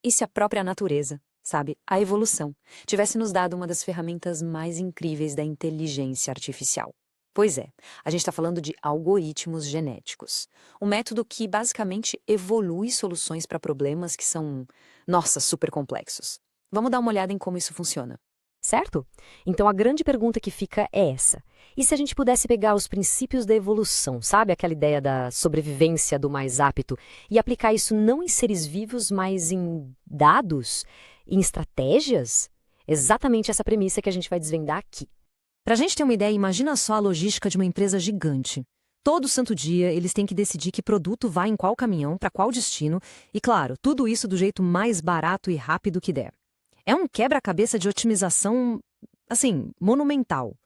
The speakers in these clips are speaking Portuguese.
E se a própria natureza, sabe, a evolução, tivesse nos dado uma das ferramentas mais incríveis da inteligência artificial? Pois é, a gente está falando de algoritmos genéticos. Um método que basicamente evolui soluções para problemas que são, nossa, super complexos. Vamos dar uma olhada em como isso funciona. Certo? Então a grande pergunta que fica é essa. E se a gente pudesse pegar os princípios da evolução, sabe? Aquela ideia da sobrevivência do mais apto, e aplicar isso não em seres vivos, mas em dados, em estratégias? Exatamente essa premissa que a gente vai desvendar aqui. Para a gente ter uma ideia, imagina só a logística de uma empresa gigante. Todo santo dia eles têm que decidir que produto vai em qual caminhão, para qual destino, e claro, tudo isso do jeito mais barato e rápido que der. É um quebra-cabeça de otimização, assim, monumental.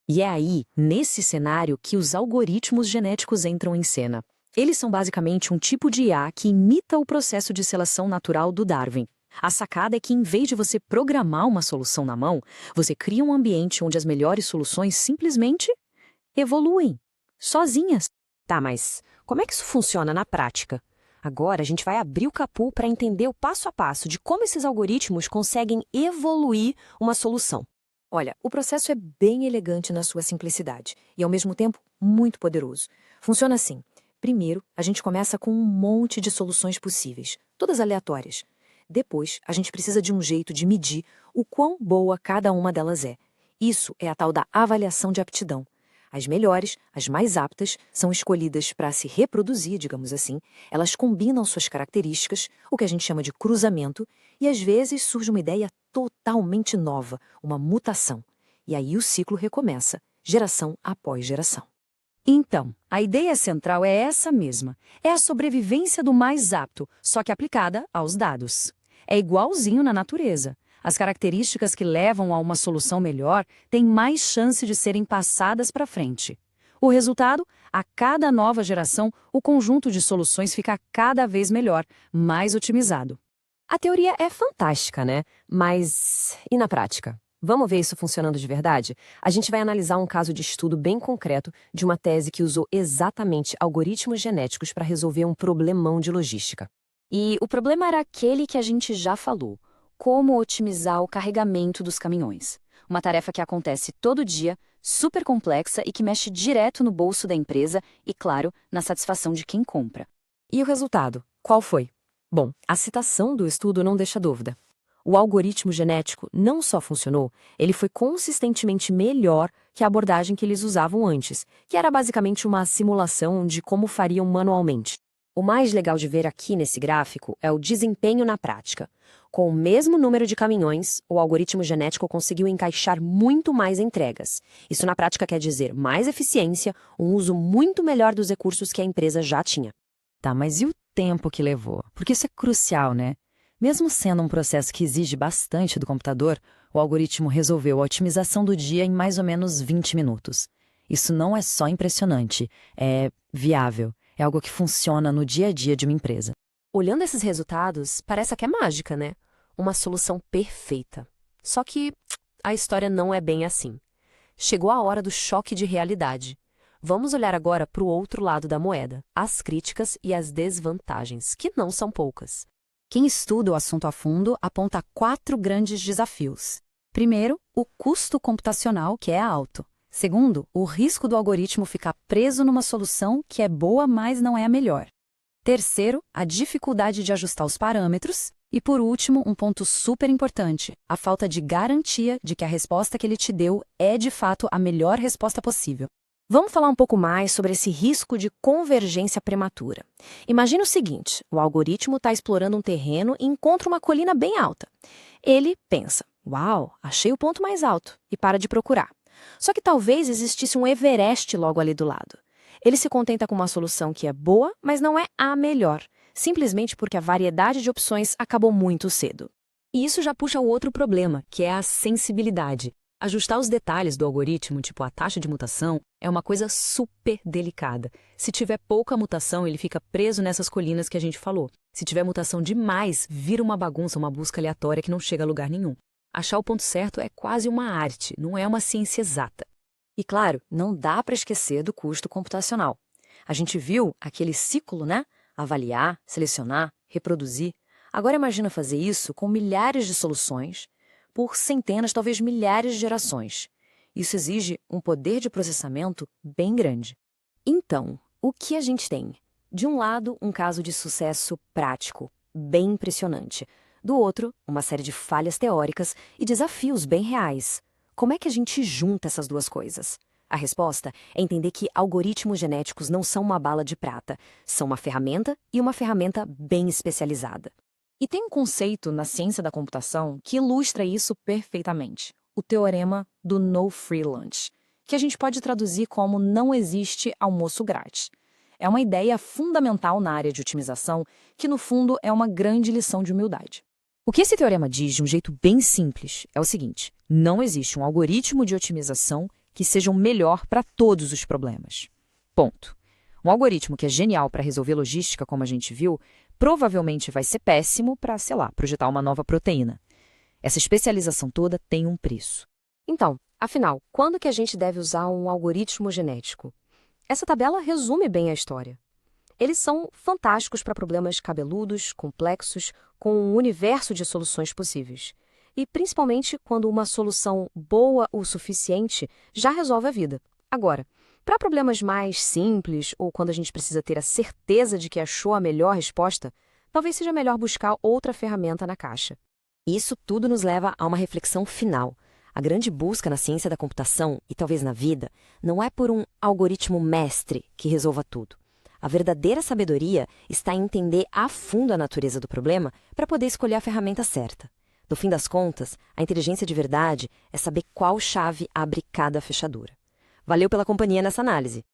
E é aí, nesse cenário, que os algoritmos genéticos entram em cena. Eles são basicamente um tipo de IA que imita o processo de seleção natural do Darwin. A sacada é que, em vez de você programar uma solução na mão, você cria um ambiente onde as melhores soluções simplesmente evoluem, sozinhas. Tá, mas como é que isso funciona na prática? Agora a gente vai abrir o capô para entender o passo a passo de como esses algoritmos conseguem evoluir uma solução. Olha, o processo é bem elegante na sua simplicidade e, ao mesmo tempo, muito poderoso. Funciona assim. Primeiro, a gente começa com um monte de soluções possíveis, todas aleatórias. Depois, a gente precisa de um jeito de medir o quão boa cada uma delas é. Isso é a tal da avaliação de aptidão. As melhores, as mais aptas, são escolhidas para se reproduzir, digamos assim. Elas combinam suas características, o que a gente chama de cruzamento, e às vezes surge uma ideia totalmente nova, uma mutação. E aí o ciclo recomeça, geração após geração. Então, a ideia central é essa mesma. É a sobrevivência do mais apto, só que aplicada aos dados. É igualzinho na natureza. As características que levam a uma solução melhor têm mais chance de serem passadas para frente. O resultado? A cada nova geração, o conjunto de soluções fica cada vez melhor, mais otimizado. A teoria é fantástica, né? Mas e na prática? Vamos ver isso funcionando de verdade? A gente vai analisar um caso de estudo bem concreto de uma tese que usou exatamente algoritmos genéticos para resolver um problemão de logística. E o problema era aquele que a gente já falou: como otimizar o carregamento dos caminhões. Uma tarefa que acontece todo dia, super complexa e que mexe direto no bolso da empresa e, claro, na satisfação de quem compra. E o resultado? Qual foi? Bom, a citação do estudo não deixa dúvida. O algoritmo genético não só funcionou, ele foi consistentemente melhor que a abordagem que eles usavam antes, que era basicamente uma simulação de como fariam manualmente. O mais legal de ver aqui nesse gráfico é o desempenho na prática. Com o mesmo número de caminhões, o algoritmo genético conseguiu encaixar muito mais entregas. Isso na prática quer dizer mais eficiência, um uso muito melhor dos recursos que a empresa já tinha. Tá, mas e o tempo que levou? Porque isso é crucial, né? Mesmo sendo um processo que exige bastante do computador, o algoritmo resolveu a otimização do dia em mais ou menos 20 minutos. Isso não é só impressionante, é viável. É algo que funciona no dia a dia de uma empresa. Olhando esses resultados, parece que é mágica, né? Uma solução perfeita. Só que a história não é bem assim. Chegou a hora do choque de realidade. Vamos olhar agora para o outro lado da moeda, as críticas e as desvantagens, que não são poucas. Quem estuda o assunto a fundo aponta 4 grandes desafios. Primeiro, o custo computacional, que é alto. Segundo, o risco do algoritmo ficar preso numa solução que é boa, mas não é a melhor. Terceiro, a dificuldade de ajustar os parâmetros. E, por último, um ponto super importante, a falta de garantia de que a resposta que ele te deu é, de fato, a melhor resposta possível. Vamos falar um pouco mais sobre esse risco de convergência prematura. Imagina o seguinte, o algoritmo está explorando um terreno e encontra uma colina bem alta. Ele pensa, uau, achei o ponto mais alto, e para de procurar. Só que talvez existisse um Everest logo ali do lado. Ele se contenta com uma solução que é boa, mas não é a melhor, simplesmente porque a variedade de opções acabou muito cedo. E isso já puxa o outro problema, que é a sensibilidade. Ajustar os detalhes do algoritmo, tipo a taxa de mutação, é uma coisa super delicada. Se tiver pouca mutação, ele fica preso nessas colinas que a gente falou. Se tiver mutação demais, vira uma bagunça, uma busca aleatória que não chega a lugar nenhum. Achar o ponto certo é quase uma arte, não é uma ciência exata. E claro, não dá para esquecer do custo computacional. A gente viu aquele ciclo, né? Avaliar, selecionar, reproduzir. Agora imagina fazer isso com milhares de soluções por centenas, talvez milhares de gerações. Isso exige um poder de processamento bem grande. Então, o que a gente tem? De um lado, um caso de sucesso prático, bem impressionante. Do outro, uma série de falhas teóricas e desafios bem reais. Como é que a gente junta essas duas coisas? A resposta é entender que algoritmos genéticos não são uma bala de prata, são uma ferramenta e uma ferramenta bem especializada. E tem um conceito na ciência da computação que ilustra isso perfeitamente: o teorema do no free lunch, que a gente pode traduzir como não existe almoço grátis. É uma ideia fundamental na área de otimização que, no fundo, é uma grande lição de humildade. O que esse teorema diz de um jeito bem simples é o seguinte: não existe um algoritmo de otimização que seja o melhor para todos os problemas. Ponto. Um algoritmo que é genial para resolver logística, como a gente viu, provavelmente vai ser péssimo para, sei lá, projetar uma nova proteína. Essa especialização toda tem um preço. Então, afinal, quando que a gente deve usar um algoritmo genético? Essa tabela resume bem a história. Eles são fantásticos para problemas cabeludos, complexos, com um universo de soluções possíveis. E principalmente quando uma solução boa o suficiente já resolve a vida. Agora, para problemas mais simples ou quando a gente precisa ter a certeza de que achou a melhor resposta, talvez seja melhor buscar outra ferramenta na caixa. Isso tudo nos leva a uma reflexão final. A grande busca na ciência da computação, e talvez na vida, não é por um algoritmo mestre que resolva tudo. A verdadeira sabedoria está em entender a fundo a natureza do problema para poder escolher a ferramenta certa. No fim das contas, a inteligência de verdade é saber qual chave abre cada fechadura. Valeu pela companhia nessa análise.